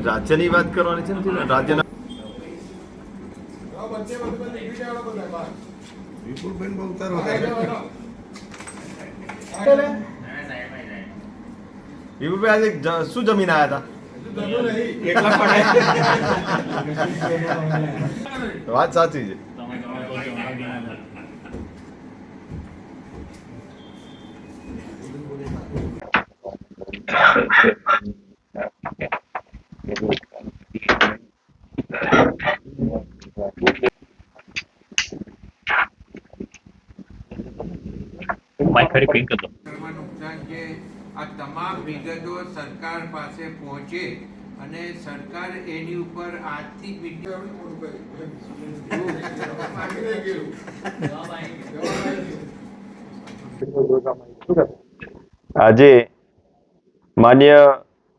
રાજ્યની વાત કરવાની છે ને રાજ્યના વિપુલભાઈ બહુ ઉતારો વિપુલભાઈ આજે શું જમીન આવ્યા હતા? વાત સાચી છે. નુકસાન છે આ તમામ વિગતો સરકાર પાસે પહોંચે અને સરકાર એની ઉપર આર્થિક આજે માન્ય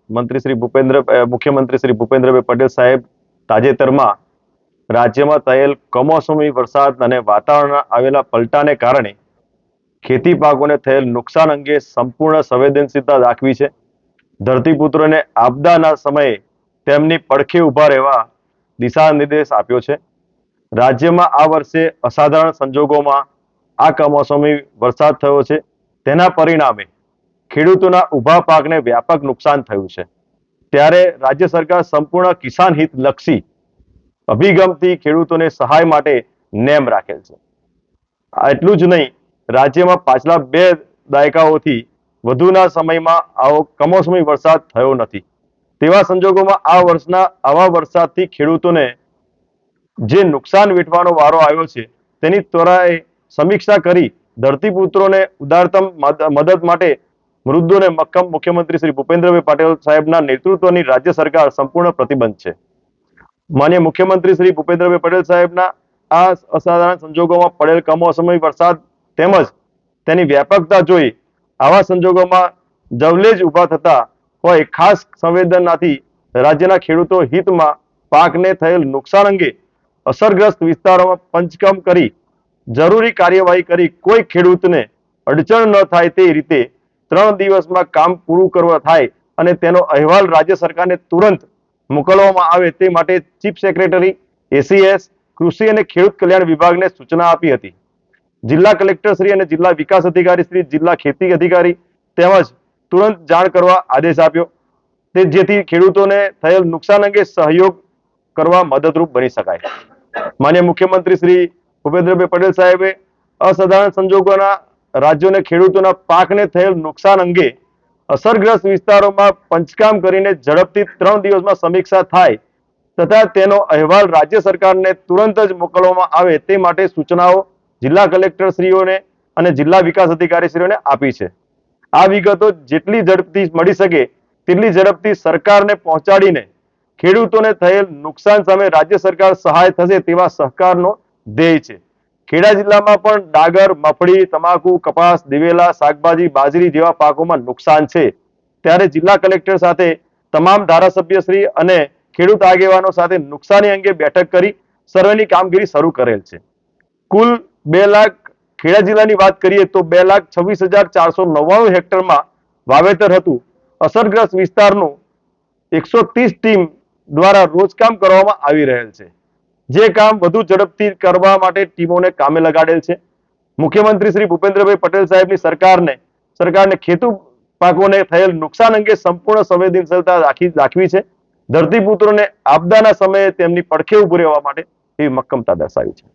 મુખ્યમંત્રી શ્રી ભૂપેન્દ્રભાઈ પટેલ સાહેબ તાજેતરમાં રાજ્યમાં થયેલ કમોસમી વરસાદ અને વાતાવરણમાં આવેલા પલટાને કારણે ખેતી પાકોને થયેલ નુકસાન અંગે સંપૂર્ણ સંવેદનશીલતા દાખવી છે. ધરતીપુત્રોને આપદાના સમયે તેમની પડખે ઊભા રહેવા દિશા નિર્દેશ આપ્યો છે. રાજ્યમાં આ વર્ષે અસાધારણ સંજોગોમાં આ કમોસમી વરસાદ થયો છે. તેના પરિણામે ખેડૂતોના ઊભા પાકને વ્યાપક નુકસાન થયું છે. ત્યારે રાજ્ય સરકાર સંપૂર્ણ કિસાન હિત લક્ષી અભિગમથી ખેડૂતોને સહાય માટે નેમ રાખેલ છે. એટલું જ નહીં, રાજ્યમાં પાછલા 2 દાયકાઓથી વધુના સમયમાં આવો કમોસમી વરસાદ થયો નથી. તેવા સંજોગોમાં આ વર્ષના આવા વરસાદથી ખેડૂતોને જે નુકસાન વેઠવાનો વારો આવ્યો છે તેની ત્વરાએ સમીક્ષા કરી ધરતીપુત્રોને ઉદારતમ મદદ માટે મૃદુ અને મક્કમ મુખ્યમંત્રી શ્રી ભૂપેન્દ્રભાઈ પટેલ સાહેબના નેતૃત્વની રાજ્ય સરકાર સંપૂર્ણ પ્રતિબદ્ધ છે. માન્ય મુખ્યમંત્રી શ્રી ભૂપેન્દ્રભાઈ પટેલ સાહેબના આ અસાધારણ સંજોગોમાં પડેલ કમોસમી વરસાદ તેમજ તેની વ્યાપકતા જોઈ આવા સંજોગોમાં જવલેજ ઊભા થતા હોય ખાસ સંવેદનાથી રાજ્યના ખેડૂતો હિતમાં પાકને થયેલ નુકસાન અંગે અસરગ્રસ્ત વિસ્તારોમાં પંચકમ કરી જરૂરી કાર્યવાહી કરી કોઈ ખેડૂતને અડચણ ન થાય તે રીતે 3 દિવસમાં કામ પૂરું કરવા થાય અને તેનો અહેવાલ રાજ્ય સરકારને તુરંત મોકલવામાં આવે તે માટે ચીફ સેક્રેટરી એસીએસ કૃષિ અને ખેડૂત કલ્યાણ વિભાગને સૂચના આપી હતી. જિલ્લા કલેક્ટર શ્રી અને જિલ્લા વિકાસ અધિકારી શ્રી, જિલ્લા ખેતી અધિકારી તેમજ તુરંત જાણ કરવા આદેશ આપ્યો તે જેથી ખેડૂતોને થયેલ નુકસાન અંગે સહયોગ કરવા મદદરૂપ બની શકાય. માન્ય મુખ્યમંત્રી શ્રી ભૂપેન્દ્રભાઈ પટેલ સાહેબે અસાધારણ સંજોગોના રાજ્યોને ખેડૂતોના પાકને થયેલ નુકસાન અંગે અસરગ્રસ્ત વિસ્તારોમાં પંચકામ કરીને ઝડપથી 3 દિવસમાં સમીક્ષા થાય તથા તેનો અહેવાલ રાજ્ય સરકારને તુરંત જ મોકલવામાં આવે તે માટે સૂચનાઓ જિલ્લા કલેક્ટરશ્રીઓને અને જિલ્લા વિકાસ અધિકારીશ્રીઓને આપી છે. આ વિગતો જેટલી ઝડપથી મળી શકે તેટલી ઝડપથી સરકારને પહોંચાડીને ખેડૂતોને થયેલ નુકસાન સામે રાજ્ય સરકાર સહાય થશે તેવા સહકારનો ધ્યેય છે. ખેડા જિલ્લામાં પણ ડાંગર, મગફળી, તમાકુ, કપાસ, દિવેલા, શાકભાજી, બાજરી જેવા પાકોમાં નુકસાન છે. ત્યારે જિલ્લા કલેક્ટર સાથે તમામ ધારાસભ્યશ્રી અને ખેડૂત આગેવાનો સાથે નુકસાની અંગે બેઠક કરી સર્વેની કામગીરી શરૂ કરેલ છે. કુલ 2 લાખ ખેડા જિલ્લાની વાત કરીએ તો 2,26,499 હેક્ટરમાં વાવેતર હતું. અસરગ્રસ્ત વિસ્તારનું 130 ટીમ દ્વારા રોજકામ કરવામાં આવી રહેલ છે. જે કામ વધુ ઝડપથી કરવા માટે ટીમોને કામે લગાડેલ છે. મુખ્યમંત્રી શ્રી ભૂપેન્દ્રભાઈ પટેલ સાહેબની સરકારને ખેતી પાકોને થયેલ નુકસાન અંગે સંપૂર્ણ સંવેદનશીલતા દાખવી છે. ધરતીપુત્રોને આપદાના સમયે તેમની પડખે ઊભું રહેવા માટે એવી મક્કમતા દર્શાવી છે.